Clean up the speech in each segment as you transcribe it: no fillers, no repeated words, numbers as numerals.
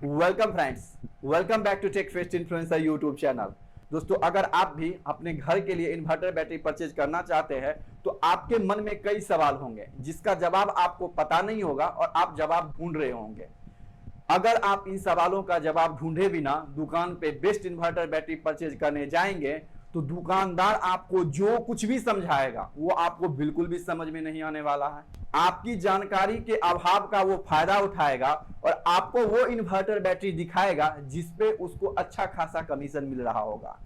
Welcome friends, welcome back to tech fest influencer YouTube channel. दोस्तों, अगर आप भी अपने घर के लिए इन्वर्टर बैटरी परचेज करना चाहते हैं तो आपके मन में कई सवाल होंगे जिसका जवाब आपको पता नहीं होगा और आप जवाब ढूंढ रहे होंगे। अगर आप इन सवालों का जवाब ढूंढे बिना दुकान पे बेस्ट इन्वर्टर बैटरी परचेज करने जाएंगे तो दुकानदार आपको जो कुछ भी समझाएगा वो आपको बिल्कुल भी समझ में नहीं आने वाला है। आपकी जानकारी के अभाव का वो फायदा उठाएगा और आपको वो इन्वर्टर बैटरी दिखाएगा जिसपे उसको अच्छा खासा कमीशन मिल रहा होगा।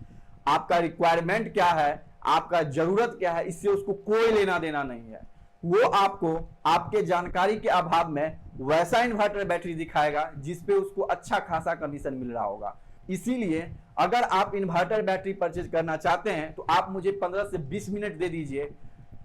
आपका रिक्वायरमेंट क्या है, आपका जरूरत क्या है, इससे उसको कोई लेना देना नहीं है। वो आपको आपके जानकारी के अभाव में वैसा इन्वर्टर बैटरी दिखाएगा जिसपे उसको अच्छा खासा कमीशन मिल रहा होगा। इसीलिए अगर आप इन्वर्टर बैटरी परचेज करना चाहते हैं तो आप मुझे 15 से 20 मिनट दे दीजिए।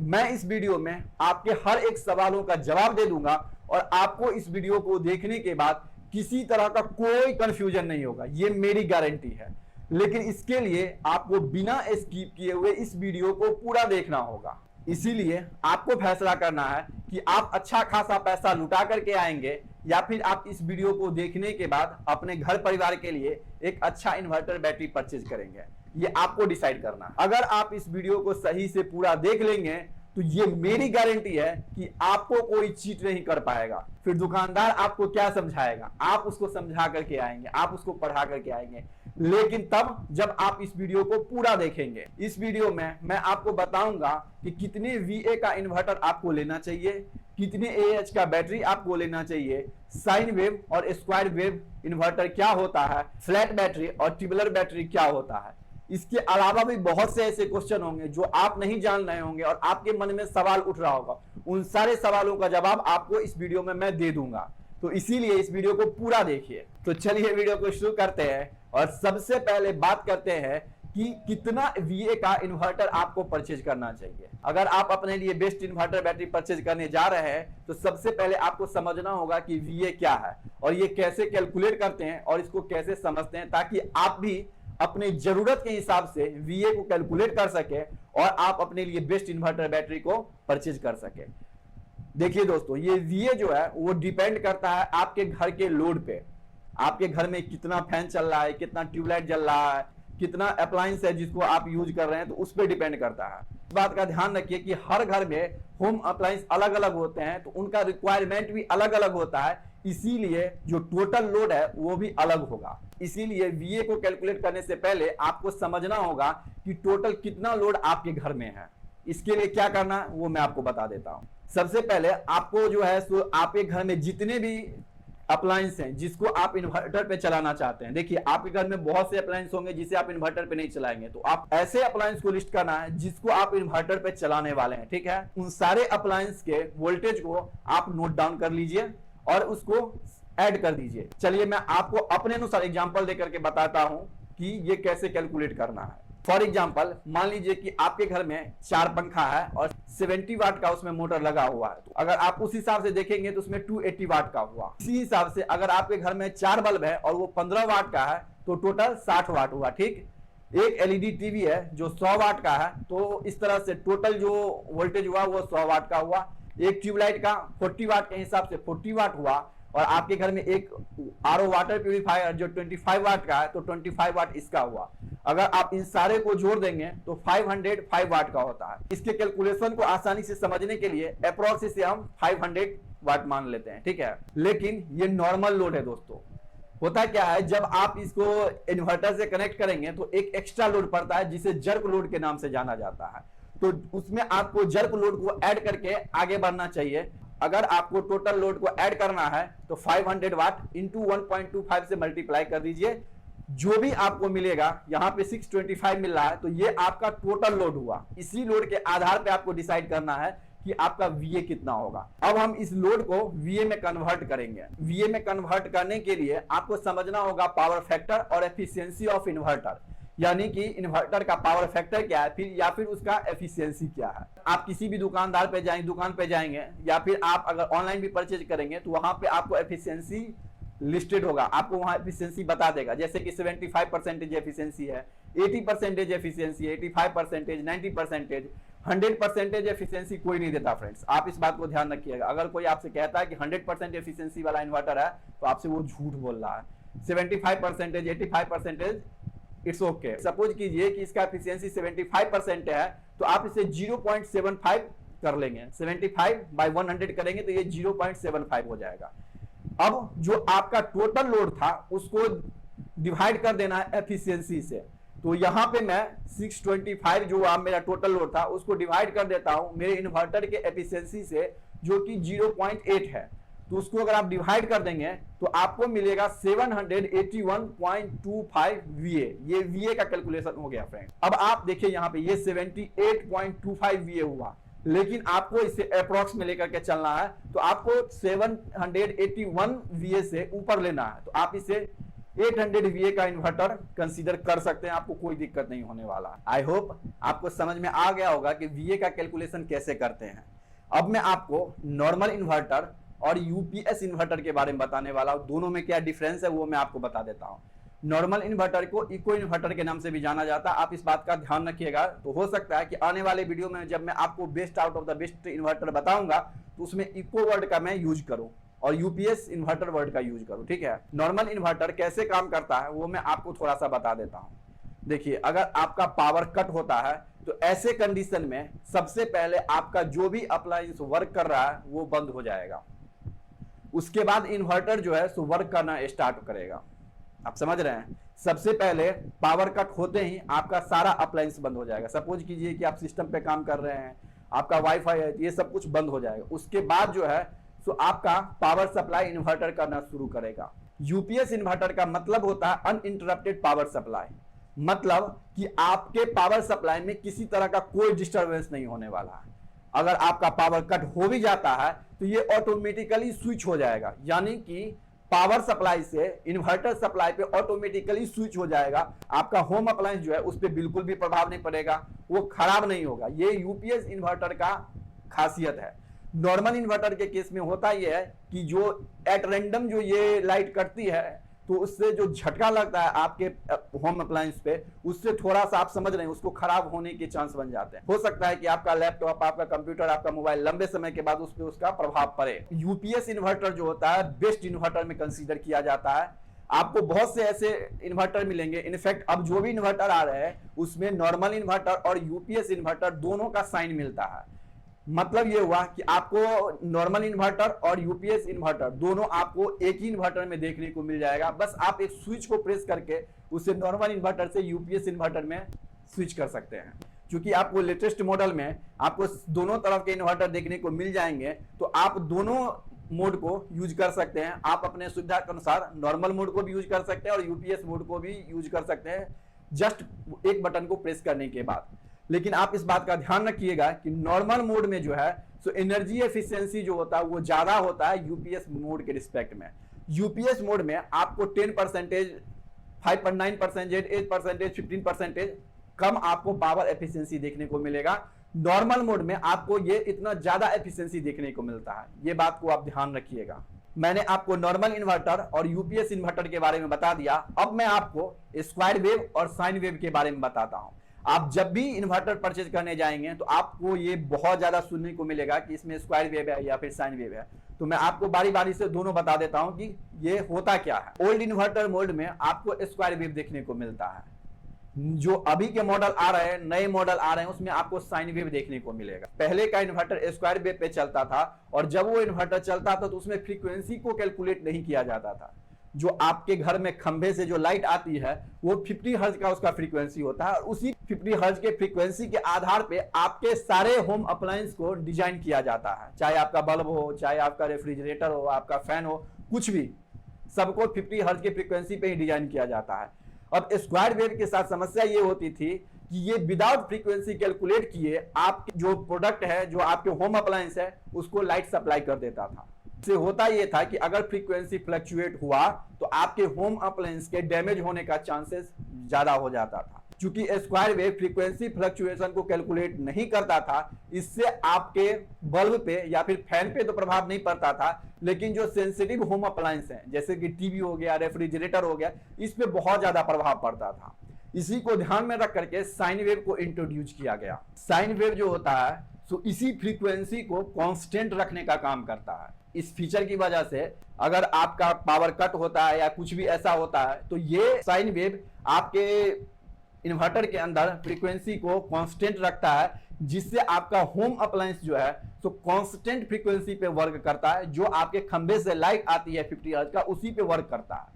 मैं इस वीडियो में आपके हर एक सवालों का जवाब दे दूंगा और आपको इस वीडियो को देखने के बाद किसी तरह का कोई कंफ्यूजन नहीं होगा, ये मेरी गारंटी है। लेकिन इसके लिए आपको बिना स्किप किए हुए इस वीडियो को पूरा देखना होगा। इसीलिए आपको फैसला करना है कि आप अच्छा खासा पैसा लुटा करके आएंगे या फिर आप इस वीडियो को देखने के बाद अपने घर परिवार के लिए एक अच्छा इन्वर्टर बैटरी परचेज करेंगे। ये आपको डिसाइड करना है। अगर आप इस वीडियो को सही से पूरा देख लेंगे तो ये मेरी गारंटी है कि आपको कोई चीट नहीं कर पाएगा। फिर दुकानदार आपको क्या समझाएगा, आप उसको समझा करके आएंगे, आप उसको पढ़ा करके आएंगे, लेकिन तब जब आप इस वीडियो को पूरा देखेंगे। इस वीडियो में मैं आपको बताऊंगा कि कितने VA का इन्वर्टर आपको लेना चाहिए, कितने AH का बैटरी आपको लेना चाहिए, साइन वेव और स्क्वायर वेव इन्वर्टर क्या होता है, फ्लैट बैटरी और ट्यूबुलर बैटरी क्या होता है। इसके अलावा भी बहुत से ऐसे क्वेश्चन होंगे जो आप नहीं जान रहे होंगे और आपके मन में सवाल उठ रहा होगा। उन सारे सवालों का जवाब आपको इस वीडियो में मैं दे दूंगा, तो इसीलिए इस वीडियो को पूरा देखिए। तो चलिए वीडियो को शुरू करते हैं और सबसे पहले बात करते हैं कि कितना VA का इन्वर्टर आपको परचेज करना चाहिए। अगर आप अपने लिए बेस्ट इन्वर्टर बैटरी परचेज करने जा रहे हैं तो सबसे पहले आपको समझना होगा कि VA क्या है और ये कैसे कैलकुलेट करते हैं और इसको कैसे समझते हैं, ताकि आप भी अपने जरूरत के हिसाब से VA को कैलकुलेट कर सके और आप अपने लिए बेस्ट इन्वर्टर बैटरी को परचेज कर सके। देखिए दोस्तों, ये VA जो है वो डिपेंड करता है आपके घर के लोड पे। आपके घर में कितना फैन चल रहा है, कितना ट्यूबलाइट जल रहा है, कितना अप्लायंस है जिसको आप यूज कर रहे हैं, तो उस पर डिपेंड करता है। इस बात का ध्यान रखिए कि हर घर में होम अप्लायंस अलग अलग होते हैं तो उनका रिक्वायरमेंट भी अलग अलग होता है, इसीलिए जो टोटल लोड है वो भी अलग होगा। इसीलिए VA को कैलकुलेट करने से पहले आपको समझना होगा कि टोटल कितना लोड आपके घर में है। इसके लिए क्या करना है वो मैं आपको बता देता हूं। सबसे पहले आपको जो है सो आपके घर में जितने भी अप्लायंस हैं जिसको आप इन्वर्टर पे चलाना चाहते हैं, देखिए आपके घर में बहुत से अप्लायंस होंगे जिसे आप इन्वर्टर पे नहीं चलाएंगे, तो आप ऐसे अप्लायंस को लिस्ट करना है जिसको आप इन्वर्टर पे चलाने वाले हैं। ठीक है, उन सारे अप्लायंस के वोल्टेज को आप नोट डाउन कर लीजिए और उसको ऐड कर दीजिए। चलिए मैं आपको अपने अनुसार एग्जांपल देकर के बताता हूं कि ये कैसे कैलकुलेट करना है। फॉर एग्जांपल, मान लीजिए कि आपके घर में 4 पंखा है और 70 वाट का उसमें मोटर लगा हुआ है, तो अगर आप उस हिसाब से देखेंगे तो उसमें 280 वाट का हुआ। इसी हिसाब से अगर आपके घर में 4 बल्ब है और वो 15 वाट का है तो टोटल 60 वाट हुआ। ठीक, एक LED टीवी है जो 100 वाट का है, तो इस तरह से टोटल जो वोल्टेज हुआ वो 100 वाट का हुआ। एक ट्यूबलाइट का 40 वाट के हिसाब से 40 वाट हुआ और आपके घर में एक RO वाटर प्यूरिफायर जो 25 वाट का है तो 25 वाट इसका हुआ। अगर आप इन सारे को जोड़ देंगे तो 505 वाट का होता है। इसके कैलकुलेशन को आसानी से समझने के लिए अप्रोक्स से हम 500 वाट मान लेते हैं। ठीक है, लेकिन ये नॉर्मल लोड है दोस्तों। होता क्या है, जब आप इसको इन्वर्टर से कनेक्ट करेंगे तो एक एक्स्ट्रा लोड पड़ता है जिसे जर्क लोड के नाम से जाना जाता है, तो उसमें आपको जर्क लोड को ऐड करके आगे बढ़ना चाहिए। अगर आपको टोटल लोड को ऐड करना है तो 500 वाट इंटू 1.25 से मल्टीप्लाई कर दीजिए, जो भी आपको मिलेगा। यहाँ पे 625 मिल रहा है तो ये आपका टोटल लोड हुआ। इसी लोड के आधार पे आपको डिसाइड करना है कि आपका VA कितना होगा। अब हम इस लोड को VA में कन्वर्ट करेंगे। VA में कन्वर्ट करने के लिए आपको समझना होगा पावर फैक्टर और एफिशिएंसी ऑफ इन्वर्टर, यानी कि इन्वर्टर का पावर फैक्टर क्या है फिर या फिर उसका एफिशिएंसी क्या है। आप किसी भी दुकान पे जाएंगे या फिर आप अगर ऑनलाइन भी परचेज करेंगे तो वहां पे आपको एफिशिएंसी लिस्टेड होगा, आपको वहां एफिशिएंसी बता देगा, जैसे कि 75% एफिशिएंसी है, 80% एफिशिएंसी है, 85%, 90%, 100% एफिशिएंसी कोई नहीं देता फ्रेंड्स। आप इस बात को ध्यान रखिएगा। अगर कोई आपसे कहता है कि 100% एफिशिएंसी वाला इन्वर्टर है तो आपसे वो झूठ बोल रहा है। 75%, 85%, इट्स ओके। सपोज कीजिए कि इसका एफिशिएंसी 75% है, तो आप इसे 0.75 कर लेंगे। 75 बाय 100 करेंगे तो ये 0.75 हो जाएगा। अब जो आपका टोटल लोड था उसको डिवाइड कर देना है एफिशिएंसी से। तो यहां पे मैं 625 जो आप मेरा टोटल लोड था उसको डिवाइड कर देता हूं मेरे इन्वर्टर के एफिशिएंसी से, जो कि 0.8 है। तो उसको अगर आप डिवाइड कर देंगे तो आपको मिलेगा 781.25 VA। ये VA का कैलकुलेशन हो गया फ्रेंड। अब आप देखिए यहाँ पे ये 78.25 VA हुआ, लेकिन आपको इसे अप्रोक्स में लेकर के चलना है, तो आपको 781 VA से ऊपर लेना है। तो आप इसे 800 VA का इन्वर्टर कंसीडर कर सकते हैं, आपको कोई दिक्कत नहीं होने वाला। आई होप आपको समझ में आ गया होगा कि VA का कैलकुलेशन कैसे करते हैं। अब मैं आपको नॉर्मल इन्वर्टर और यूपीएस इन्वर्टर के बारे में बताने वाला हूं। दोनों में क्या डिफरेंस है वो मैं आपको बता देता हूं। नॉर्मल इन्वर्टर को इको इन्वर्टर के नाम से भी जाना जाता है, आप इस बात का ध्यान रखिएगा। तो हो सकता है कि आने वाले वीडियो में जब मैं आपको best out of the best inverter बताऊंगा तो उसमें इको वर्ड का मैं यूज करूं और यूपीएस इन्वर्टर वर्ड का यूज करूं, ठीक है। नॉर्मल इन्वर्टर कैसे काम करता है वो मैं आपको थोड़ा सा बता देता हूं। देखिए, अगर आपका पावर कट होता है तो ऐसे कंडीशन में सबसे पहले आपका जो भी अप्लायंस वर्क कर रहा है वो बंद हो जाएगा। उसके बाद इन्वर्टर जो है सो वर्क करना स्टार्ट करेगा। आप समझ रहे हैं। सबसे पहले पावर कट होते ही आपका सारा अप्लायंस बंद हो जाएगा। सपोज कीजिए कि आप सिस्टम पे काम कर रहे हैं, आपका वाईफाई है, ये सब कुछ बंद हो जाएगा। उसके बाद जो है सो आपका पावर सप्लाई इन्वर्टर करना शुरू करेगा। यूपीएस इन्वर्टर का मतलब होता है अनइंटरप्टेड पावर सप्लाई, मतलब कि आपके पावर सप्लाई में किसी तरह का कोई डिस्टरबेंस नहीं होने वाला है। अगर आपका पावर कट हो भी जाता है तो ये ऑटोमेटिकली स्विच हो जाएगा, यानी कि पावर सप्लाई से इन्वर्टर सप्लाई पे ऑटोमेटिकली स्विच हो जाएगा। आपका होम अप्लायंस जो है उस पर बिल्कुल भी प्रभाव नहीं पड़ेगा, वो खराब नहीं होगा। ये यूपीएस इन्वर्टर का खासियत है। नॉर्मल इन्वर्टर के केस में होता यह है कि जो एट रैंडम जो ये लाइट कटती है तो उससे जो झटका लगता है आपके होम अप्लायंस पे, उससे थोड़ा सा आप समझ रहे हैं उसको खराब होने के चांस बन जाते हैं। हो सकता है कि आपका लैपटॉप, आपका कंप्यूटर, आपका मोबाइल लंबे समय के बाद उस पर उसका प्रभाव पड़े। यूपीएस इन्वर्टर जो होता है बेस्ट इन्वर्टर में कंसीडर किया जाता है। आपको बहुत से ऐसे इन्वर्टर मिलेंगे, इनफैक्ट अब जो भी इन्वर्टर आ रहे हैं उसमें नॉर्मल इन्वर्टर और यूपीएस इन्वर्टर दोनों का साइन मिलता है। मतलब ये हुआ कि आपको नॉर्मल इन्वर्टर और यूपीएस इन्वर्टर दोनों आपको एक ही इन्वर्टर में देखने को मिल जाएगा। बस आप एक स्विच को प्रेस करके उसे नॉर्मल इन्वर्टर से यूपीएस इन्वर्टर में स्विच कर सकते हैं। क्योंकि आपको लेटेस्ट मॉडल में आपको दोनों तरफ के इन्वर्टर देखने को मिल जाएंगे, तो आप दोनों मोड को यूज कर सकते हैं। आप अपने सुविधा के अनुसार नॉर्मल मोड को भी यूज कर सकते हैं और यूपीएस मोड को भी यूज कर सकते हैं, जस्ट एक बटन को प्रेस करने के बाद। लेकिन आप इस बात का ध्यान रखिएगा कि नॉर्मल मोड में जो है सो एनर्जी एफिशिएंसी जो होता है वो ज्यादा होता है यूपीएस मोड के रिस्पेक्ट में। यूपीएस मोड में आपको 10%, 5.9%, 8%, 15% कम आपको पावर एफिशिएंसी देखने को मिलेगा। नॉर्मल मोड में आपको ये इतना ज्यादा एफिशिएंसी देखने को मिलता है। ये बात को आप ध्यान रखिएगा। मैंने आपको नॉर्मल इन्वर्टर और यूपीएस इन्वर्टर के बारे में बता दिया। अब मैं आपको स्क्वायर वेव और साइन वेव के बारे में बताता हूं। आप जब भी इन्वर्टर परचेज करने जाएंगे तो आपको ये बहुत ज्यादा सुनने को मिलेगा कि इसमें स्क्वायर वेव है या फिर साइन वेव है। तो मैं आपको बारी बारी से दोनों बता देता हूं कि ये होता क्या है। ओल्ड इन्वर्टर मोड में आपको स्क्वायर वेव देखने को मिलता है। जो अभी के मॉडल आ रहे हैं, नए मॉडल आ रहे हैं, उसमें आपको साइन वेव देखने को मिलेगा। पहले का इन्वर्टर स्क्वायर वेव पे चलता था और जब वो इन्वर्टर चलता था तो उसमें फ्रीक्वेंसी को कैलकुलेट नहीं किया जाता था। जो आपके घर में खंभे से जो लाइट आती है वो 50 हर्ट्ज का उसका फ्रीक्वेंसी होता है और उसी 50 हर्ट्ज के फ्रीक्वेंसी के आधार पे आपके सारे होम अप्लायंस को डिजाइन किया जाता है। चाहे आपका बल्ब हो, चाहे आपका रेफ्रिजरेटर हो, आपका फैन हो, कुछ भी, सबको 50 हर्ट्ज के फ्रीक्वेंसी पे ही डिजाइन किया जाता है। अब स्क्वायर वेव के साथ समस्या ये होती थी कि ये विदाउट फ्रीक्वेंसी कैलकुलेट किए आपके जो प्रोडक्ट है, जो आपके होम अप्लायंस है, उसको लाइट सप्लाई कर देता था। से होता यह था कि अगर फ्रीक्वेंसी फ्लक्चुएट हुआ तो आपके होम अप्लायंस के डैमेज होने का चांसेस ज्यादा हो जाता था। क्योंकि स्क्वायर वेव फ्रीक्वेंसी फ्लक्चुएशन को कैलकुलेट नहीं करता था, इससे आपके बल्ब पे या फिर फैन पे तो प्रभाव नहीं पड़ता था, लेकिन जो सेंसिटिव होम अप्लायंस हैं जैसे कि टीवी हो गया, रेफ्रिजरेटर हो गया, इस पे बहुत ज्यादा प्रभाव पड़ता था। इसी को ध्यान में रख करके साइन वेव को इंट्रोड्यूस किया गया। साइन वेव जो होता है सो इसी फ्रीक्वेंसी को कांस्टेंट रखने का काम करता है। इस फीचर की वजह से अगर आपका पावर कट होता है या कुछ भी ऐसा होता है तो ये साइन वेव आपके इन्वर्टर के अंदर फ्रीक्वेंसी को कांस्टेंट रखता है, जिससे आपका होम अप्लायंस जो है तो कांस्टेंट फ्रीक्वेंसी पे वर्क करता है। जो आपके खंबे से लाइट आती है 50 हर्ट्ज का, उसी पे वर्क करता है।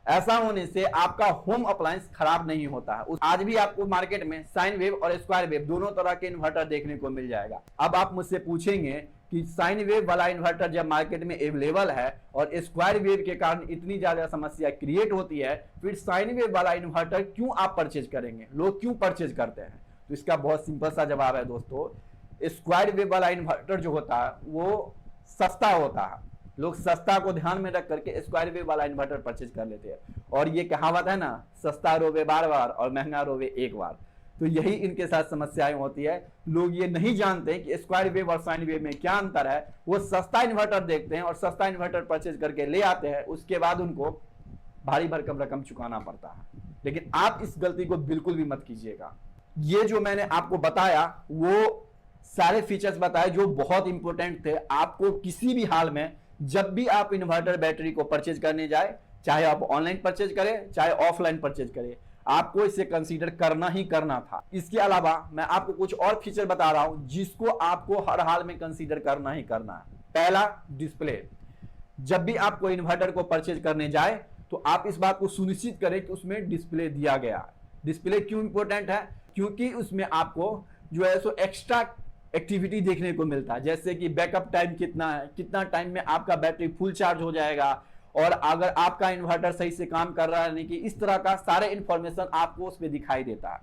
ऐसा होने से आपका होम अप्लायंस खराब नहीं होता है। आज भी आपको मार्केट में साइन वेव और स्क्वायर वेव दोनों तरह के इन्वर्टर देखने को मिल जाएगा। अब आप मुझसे पूछेंगे कि साइन वेव वाला इन्वर्टर जब मार्केट में अवेलेबल है और स्क्वायर वेव के कारण इतनी ज्यादा समस्या क्रिएट होती है, फिर साइन वेव वाला इन्वर्टर क्यों आप परचेज करेंगे, लोग क्यों परचेज करते हैं? तो इसका बहुत सिंपल सा जवाब है दोस्तों, स्क्वायर वेव वाला इन्वर्टर जो होता है वो सस्ता होता है। लोग सस्ता को ध्यान में रख करके स्क्वायर वेव वाला इन्वर्टर परचेज कर लेते हैं। और ये कहावत है ना, सस्ता रोवे बार बार और महंगा रोवे एक बार। तो यही इनके साथ समस्याएं होती है। लोग ये नहीं जानते कि स्क्वायर वेव और साइन वेव में क्या अंतर है। वो सस्ता इन्वर्टर देखते हैं और सस्ता इन्वर्टर परचेज करके ले आते हैं, उसके बाद उनको भारी भरकम रकम चुकाना पड़ता है। लेकिन आप इस गलती को बिल्कुल भी मत कीजिएगा। ये जो मैंने आपको बताया वो सारे फीचर्स बताए जो बहुत इंपॉर्टेंट थे। आपको किसी भी हाल में जब भी आप इन्वर्टर बैटरी को परचेज करने जाए, चाहे आप ऑनलाइन परचेज करें चाहे ऑफलाइन परचेज करें, आपको इसे कंसीडर करना ही करना था। इसके अलावा मैं आपको कुछ और फीचर बता रहा हूं जिसको आपको हर हाल में कंसीडर करना ही करना है। पहला, डिस्प्ले। जब भी आप कोई इन्वर्टर को परचेज करने जाए तो आप इस बात को सुनिश्चित करें कि उसमें डिस्प्ले दिया गया। डिस्प्ले क्यों इंपॉर्टेंट है? क्योंकि उसमें आपको जो है सो एक्स्ट्रा एक्टिविटी देखने को मिलता है, जैसे कि बैकअप टाइम कितना है, कितना टाइम में आपका बैटरी फुल चार्ज हो जाएगा, और अगर आपका इन्वर्टर सही से काम कर रहा है नहीं, कि इस तरह का सारे इंफॉर्मेशन आपको उसमें दिखाई देता है।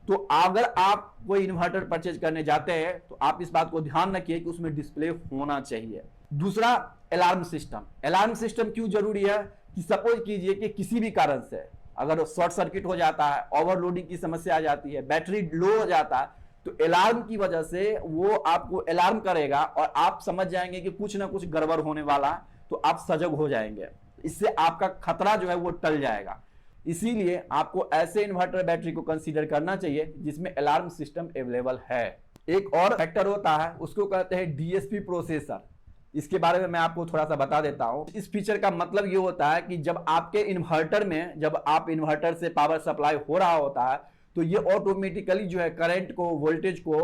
तो अगर आप कोई इन्वर्टर परचेज करने जाते हैं तो आप इस बात को ध्यान रखिए कि उसमें डिस्प्ले होना चाहिए। दूसरा, अलार्म सिस्टम। अलार्म सिस्टम क्यों जरूरी है? कि सपोज कीजिए कि किसी भी कारण से अगर शॉर्ट सर्किट हो जाता है, ओवरलोडिंग की समस्या आ जाती है, बैटरी लो हो जाता है, तो अलार्म की वजह से वो आपको अलार्म करेगा और आप समझ जाएंगे कि कुछ ना कुछ गड़बड़ होने वाला, तो आप सजग हो जाएंगे। इससे आपका खतरा जो है वो टल जाएगा। इसीलिए आपको ऐसे इन्वर्टर बैटरी को कंसीडर करना चाहिए जिसमें अलार्म सिस्टम अवेलेबल है। एक और फैक्टर होता है, उसको कहते हैं डीएसपी प्रोसेसर। इसके बारे में मैं आपको थोड़ा सा बता देता हूं। इस फीचर का मतलब ये होता है कि जब आपके इन्वर्टर में, जब आप इन्वर्टर से पावर सप्लाई हो रहा होता है, तो ये ऑटोमेटिकली जो है करंट को, वोल्टेज को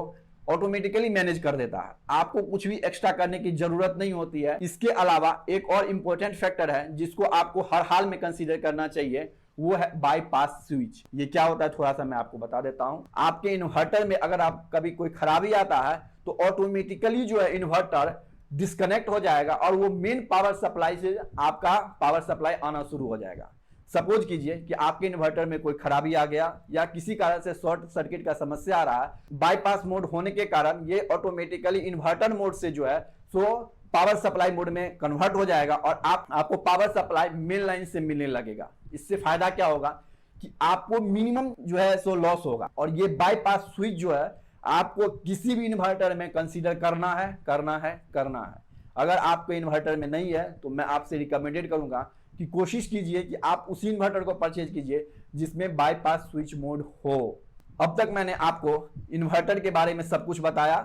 ऑटोमेटिकली मैनेज कर देता है। आपको कुछ भी एक्स्ट्रा करने की जरूरत नहीं होती है। इसके अलावा एक और इंपॉर्टेंट फैक्टर है जिसको आपको हर हाल में कंसीडर करना चाहिए, वो है बाईपास स्विच। ये क्या होता है थोड़ा सा मैं आपको बता देता हूं। आपके इन्वर्टर में अगर आप कभी कोई खराबी आता है तो ऑटोमेटिकली जो है इन्वर्टर डिस्कनेक्ट हो जाएगा और वो मेन पावर सप्लाई से आपका पावर सप्लाई आना शुरू हो जाएगा। सपोज कीजिए कि आपके इन्वर्टर में कोई खराबी आ गया या किसी कारण से शॉर्ट सर्किट का समस्या आ रहा है, बाईपास मोड होने के कारण ये ऑटोमेटिकली इन्वर्टर मोड से जो है सो पावर सप्लाई मोड में कन्वर्ट हो जाएगा और आपको पावर सप्लाई मेन लाइन से मिलने लगेगा। इससे फायदा क्या होगा कि आपको मिनिमम जो है सो लॉस होगा। और ये बाईपास स्विच जो है आपको किसी भी इन्वर्टर में कंसीडर करना है, करना है, करना है। अगर आपके इन्वर्टर में नहीं है तो मैं आपसे रिकमेंडेड करूंगा कि कोशिश कीजिए कि आप उसी इन्वर्टर को परचेज कीजिए जिसमें बाईपास स्विच मोड हो। अब तक मैंने आपको इन्वर्टर के बारे में सब कुछ बताया।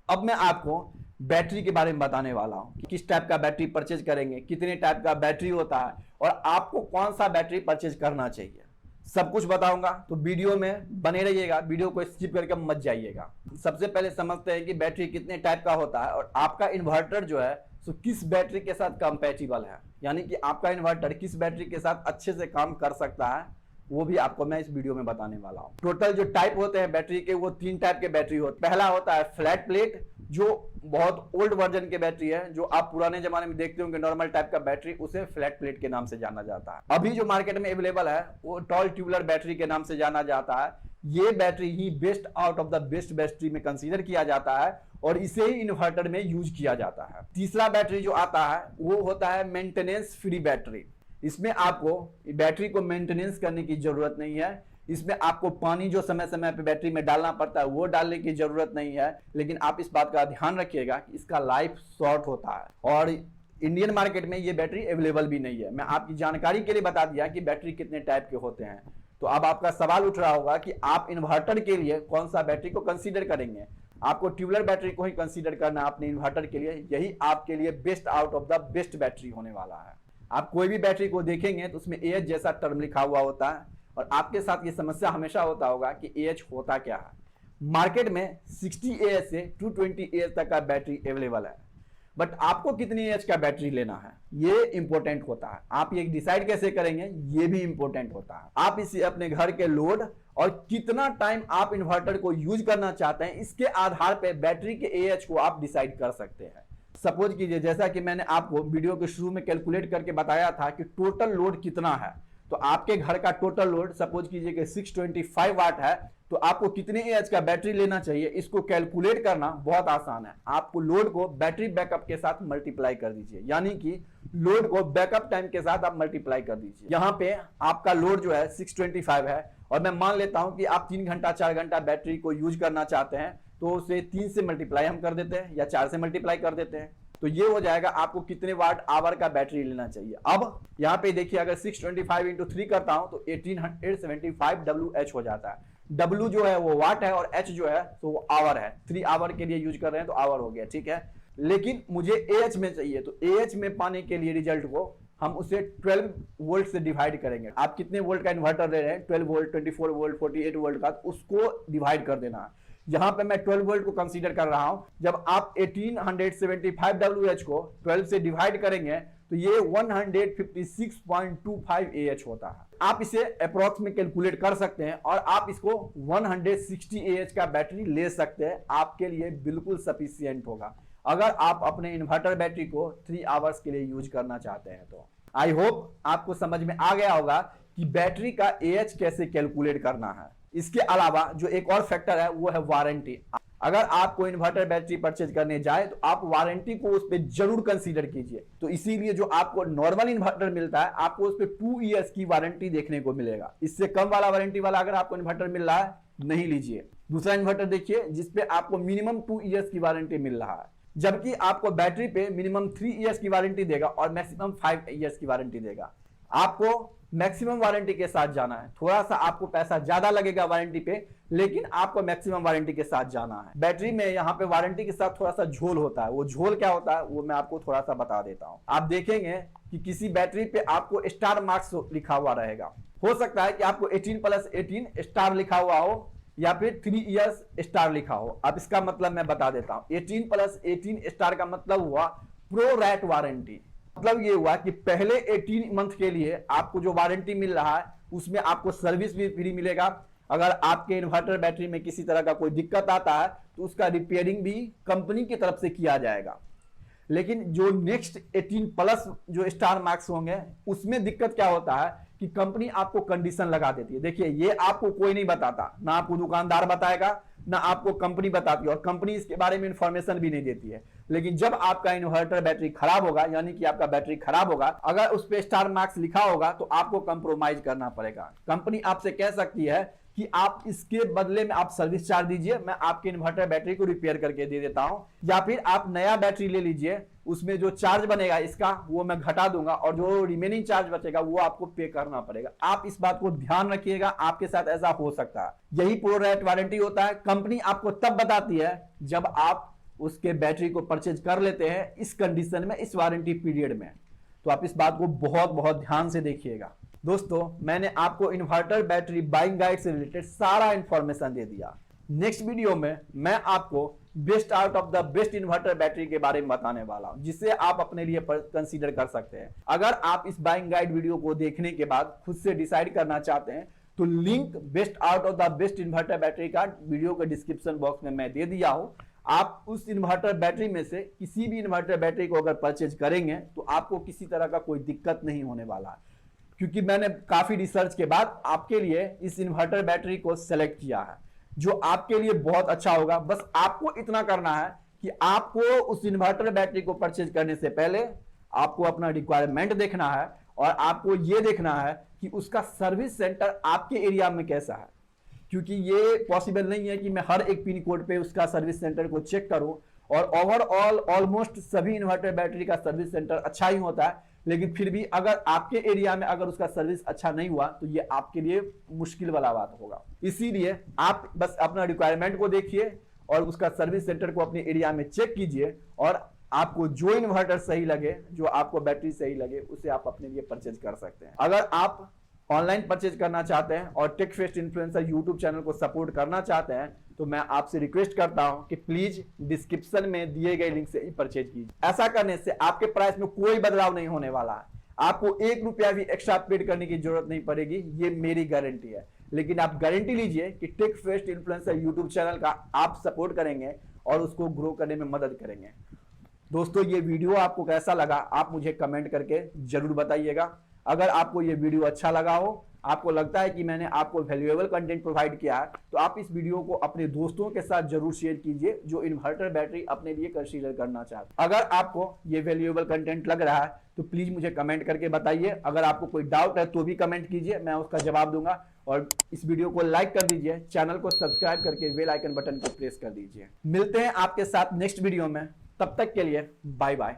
अब मैं आपको बैटरी के बारे में बताने वाला हूं कि किस टाइप का बैटरी परचेज करेंगे, कितने टाइप का बैटरी होता है और आपको कौन सा बैटरी परचेज करना चाहिए, सब कुछ बताऊंगा। तो वीडियो में बने रहिएगा, वीडियो को स्किप करके मत जाइएगा। सबसे पहले समझते हैं कि बैटरी कितने टाइप का होता है और आपका इन्वर्टर जो है तो किस बैटरी के साथ कंपैटिबल है, यानी कि आपका इन्वर्टर किस बैटरी के साथ अच्छे से काम कर सकता है, वो भी आपको मैं इस वीडियो में बताने वाला हूं। टोटल जो टाइप होते हैं बैटरी के, वो 3 टाइप के बैटरी होते हैं। पहला होता है फ्लैट प्लेट, जो बहुत ओल्ड वर्जन के बैटरी है, जो आप पुराने जमाने में देखते होंगे नॉर्मल टाइप का बैटरी, उसे फ्लैट प्लेट के नाम से जाना जाता है। अभी जो मार्केट में अवेलेबल है वो टॉल ट्यूबुलर बैटरी के नाम से जाना जाता है। ये battery he best out of the best battery में कंसीडर किया जाता है और इसे ही इन्वर्टर में यूज किया जाता है। तीसरा बैटरी जो आता है वो होता है मेंटेनेंस फ्री बैटरी। इसमें आपको बैटरी को मेंटेनेंस करने की जरूरत नहीं है। इसमें आपको पानी जो समय समय पे बैटरी में डालना पड़ता है वो डालने की जरूरत नहीं है, लेकिन आप इस बात का ध्यान रखिएगा कि इसका लाइफ शॉर्ट होता है और इंडियन मार्केट में ये बैटरी अवेलेबल भी नहीं है। मैं आपकी जानकारी के लिए बता दिया कि बैटरी कितने टाइप के होते हैं। तो अब आपका सवाल उठ रहा होगा कि आप इन्वर्टर के लिए कौन सा बैटरी को कंसीडर करेंगे। आपको ट्यूबुलर बैटरी को ही कंसीडर करना है अपने इन्वर्टर के लिए। यही आपके लिए best out of the best battery होने वाला है। आप कोई भी बैटरी को देखेंगे तो उसमें AH जैसा टर्म लिखा हुआ होता है, और आपके साथ ये समस्या हमेशा होता होगा कि AH होता क्या है। मार्केट में 60 AH से 220 AH तक का बैटरी अवेलेबल है, बट आपको कितनी AH का बैटरी लेना है ये इंपॉर्टेंट होता है। आप ये डिसाइड कैसे करेंगे ये भी इंपॉर्टेंट होता है। आप इसे अपने घर के लोड और कितना टाइम आप इन्वर्टर को यूज करना चाहते हैं इसके आधार पर बैटरी के AH को आप डिसाइड कर सकते हैं। सपोज कीजिए, जैसा कि मैंने आपको वीडियो के शुरू में कैलकुलेट करके बताया था कि टोटल लोड कितना है, तो आपके घर का टोटल लोड सपोज कीजिए कि 625 वाट है, तो आपको कितने AH का बैटरी लेना चाहिए इसको कैलकुलेट करना बहुत आसान है। आपको लोड को बैटरी बैकअप के साथ मल्टीप्लाई कर दीजिए, यानी कि लोड को बैकअप टाइम के साथ आप मल्टीप्लाई कर दीजिए। यहाँ पे आपका लोड जो है 625 है, और मैं मान लेता हूं कि आप 3 घंटा 4 घंटा बैटरी को यूज करना चाहते हैं, तो उसे 3 से मल्टीप्लाई हम कर देते हैं या 4 से मल्टीप्लाई कर देते हैं, तो ये हो जाएगा आपको कितने वाट आवर का बैटरी लेना चाहिए। अब यहाँ पे देखिए, अगर 625 इंटू 3 करता हूं तो 1875 WH हो जाता है। W जो है वो वाट है और H जो है तो वो आवर है। 3 आवर के लिए यूज कर रहे हैं तो आवर हो गया, ठीक है। लेकिन मुझे AH में चाहिए, तो AH में पाने के लिए रिजल्ट को हम उसे 12 वोल्ट से डिवाइड करेंगे। आप कितने वोल्ट का इन्वर्टर ले रहे हैं, 12 वोल्ट, 24 वोल्ट, 48 वोल्ट का, तो उसको डिवाइड कर देना है। यहां पे मैं 12 वोल्ट को कंसीडर कर रहा हूं। जब आप 1875 WH को 12 से डिवाइड करेंगे तो ये 156.25 AH होता है। आप इसे अप्रोक्स में कैलकुलेट कर सकते हैं और आप इसको 160 AH का बैटरी ले सकते हैं। आपके लिए बिल्कुल सफिशियंट होगा अगर आप अपने इन्वर्टर बैटरी को 3 आवर्स के लिए यूज करना चाहते हैं। तो आई होप आपको समझ में आ गया होगा कि बैटरी का AH कैसे कैलकुलेट करना है। इसके अलावा जो एक और फैक्टर है वो है वारंटी। अगर आप कोई इन्वर्टर बैटरी परचेज करने जाए तो आप वारंटी को उस पर जरूर कंसीडर कीजिए। तो इसीलिए जो आपको नॉर्मल इन्वर्टर मिलता है आपको उस पर 2 ईयर्स की वारंटी देखने को मिलेगा। इससे कम वाला वारंटी वाला अगर आपको इन्वर्टर मिल रहा है नहीं लीजिए। दूसरा इन्वर्टर देखिए जिसपे आपको मिनिमम 2 ईयर्स की वारंटी मिल रहा है, जबकि आपको बैटरी पे मिनिमम 3 ईयर्स की वारंटी देगा और मैक्सिमम 5 ईयर्स की वारंटी देगा। आपको मैक्सिमम वारंटी के साथ जाना है। थोड़ा सा आपको पैसा ज्यादा लगेगा वारंटी पे, लेकिन आपको मैक्सिमम वारंटी के साथ जाना है। बैटरी में यहाँ पे वारंटी के साथ थोड़ा सा झोल होता है। वो झोल क्या होता है वो मैं आपको थोड़ा सा बता देता हूँ। आप देखेंगे कि किसी बैटरी पे आपको स्टार मार्क्स लिखा हुआ रहेगा। हो सकता है कि आपको 18+18 स्टार लिखा हुआ हो या फिर 3 इयर्स स्टार लिखा हो। अब इसका मतलब मैं बता देता हूँ। 18+18 स्टार का मतलब हुआ प्रो रैट वारंटी। मतलब ये हुआ कि पहले 18 मंथ के लिए आपको जो वारंटी मिल रहा है उसमें आपको सर्विस भी फ्री मिलेगा। अगर आपके इन्वर्टर बैटरी में किसी तरह का कोई दिक्कत आता है तो उसका रिपेयरिंग भी कंपनी की तरफ से किया जाएगा। लेकिन जो नेक्स्ट 18+ जो स्टार मार्क्स होंगे उसमें दिक्कत क्या होता है कि कंपनी आपको कंडीशन लगा देती है। देखिए ये आपको कोई नहीं बताता, ना आपको दुकानदार बताएगा ना आपको कंपनी बताती है, और कंपनी इसके बारे में इंफॉर्मेशन भी नहीं देती है। लेकिन जब आपका इन्वर्टर बैटरी खराब होगा, यानी कि आपका बैटरी खराब होगा, अगर उस पे स्टार मार्क्स लिखा होगा तो आपको कंप्रोमाइज करना पड़ेगा। कंपनी आपसे कह सकती है कि आप इसके बदले में आप सर्विस चार्ज दीजिए, मैं आपके इन्वर्टर बैटरी को रिपेयर करके दे देता हूं, या फिर आप नया बैटरी ले लीजिए, उसमें जो चार्ज बनेगा इसका वो मैं घटा दूंगा और जो रिमेनिंग चार्ज बचेगा वो आपको पे करना पड़ेगा। आप इस बात को ध्यान रखिएगा, आपके साथ ऐसा हो सकता है। यही प्रो रैट वारंटी होता है। कंपनी आपको तब बताती है जब आप उसके बैटरी को परचेज कर लेते हैं इस कंडीशन में, इस वारंटी पीरियड में। तो आप इस बात को बहुत बहुत ध्यान से देखिएगा। दोस्तों मैंने आपको इन्वर्टर बैटरी बाइंग गाइड से रिलेटेड सारा इंफॉर्मेशन दे दिया। नेक्स्ट वीडियो में मैं आपको best out of the best inverter battery के बारे में बताने वाला हूं, जिसे आप अपने लिए कंसीडर कर सकते हैं। अगर आप इस बाइंग गाइड वीडियो को देखने के बाद खुद से डिसाइड करना चाहते हैं तो link best out of the best inverter battery का वीडियो के डिस्क्रिप्शन बॉक्स में मैं दे दिया हूं। आप उस इन्वर्टर बैटरी में से किसी भी इन्वर्टर बैटरी को अगर परचेज करेंगे तो आपको किसी तरह का कोई दिक्कत नहीं होने वाला है, क्योंकि मैंने काफी रिसर्च के बाद आपके लिए इस इन्वर्टर बैटरी को सेलेक्ट किया है जो आपके लिए बहुत अच्छा होगा। बस आपको इतना करना है कि आपको उस इन्वर्टर बैटरी को परचेज करने से पहले आपको अपना रिक्वायरमेंट देखना है और आपको यह देखना है कि उसका सर्विस सेंटर आपके एरिया में कैसा है, क्योंकि ये पॉसिबल नहीं है कि मैं हर एक पिन कोड पे उसका सर्विस सेंटर को चेक करूं। और ओवरऑल ऑलमोस्ट सभी इन्वर्टर बैटरी का सर्विस सेंटर अच्छा ही होता है, लेकिन फिर भी अगर आपके एरिया में अगर उसका सर्विस अच्छा नहीं हुआ तो ये आपके लिए मुश्किल वाला बात होगा। इसीलिए आप बस अपना रिक्वायरमेंट को देखिए और उसका सर्विस सेंटर को अपने एरिया में चेक कीजिए और आपको जो इन्वर्टर सही लगे, जो आपको बैटरी सही लगे, उसे आप अपने लिए परचेज कर सकते हैं। अगर आप ऑनलाइन परचेज करना चाहते हैं और take fest influencer YouTube channel को सपोर्ट करना चाहते हैं तो मैं आपसे रिक्वेस्ट करता हूं कि प्लीज डिस्क्रिप्शन में दिए गए लिंक से ही परचेज कीजिए। ऐसा करने से आपके प्राइस में कोई बदलाव नहीं होने वाला है, आपको 1 रुपया भी एक्स्ट्रा पेड करने की जरूरत नहीं पड़ेगी, ये मेरी गारंटी है। लेकिन आप गारंटी लीजिए कि take fest influencer YouTube channel का आप सपोर्ट करेंगे और उसको ग्रो करने में मदद करेंगे। दोस्तों, ये वीडियो आपको कैसा लगा आप मुझे कमेंट करके जरूर बताइएगा। अगर आपको ये वीडियो अच्छा लगा हो, आपको लगता है कि मैंने आपको वैल्यूएबल कंटेंट प्रोवाइड किया है, तो आप इस वीडियो को अपने दोस्तों के साथ जरूर शेयर कीजिए जो इन्वर्टर बैटरी अपने लिए कंसीडर करना चाहते हैं। अगर आपको ये वैल्यूएबल कंटेंट लग रहा है तो प्लीज मुझे कमेंट करके बताइए। अगर आपको कोई डाउट है तो भी कमेंट कीजिए, मैं उसका जवाब दूंगा। और इस वीडियो को लाइक कर दीजिए, चैनल को सब्सक्राइब करके बेल आइकन बटन को प्रेस कर दीजिए। मिलते हैं आपके साथ नेक्स्ट वीडियो में, तब तक के लिए बाय बाय।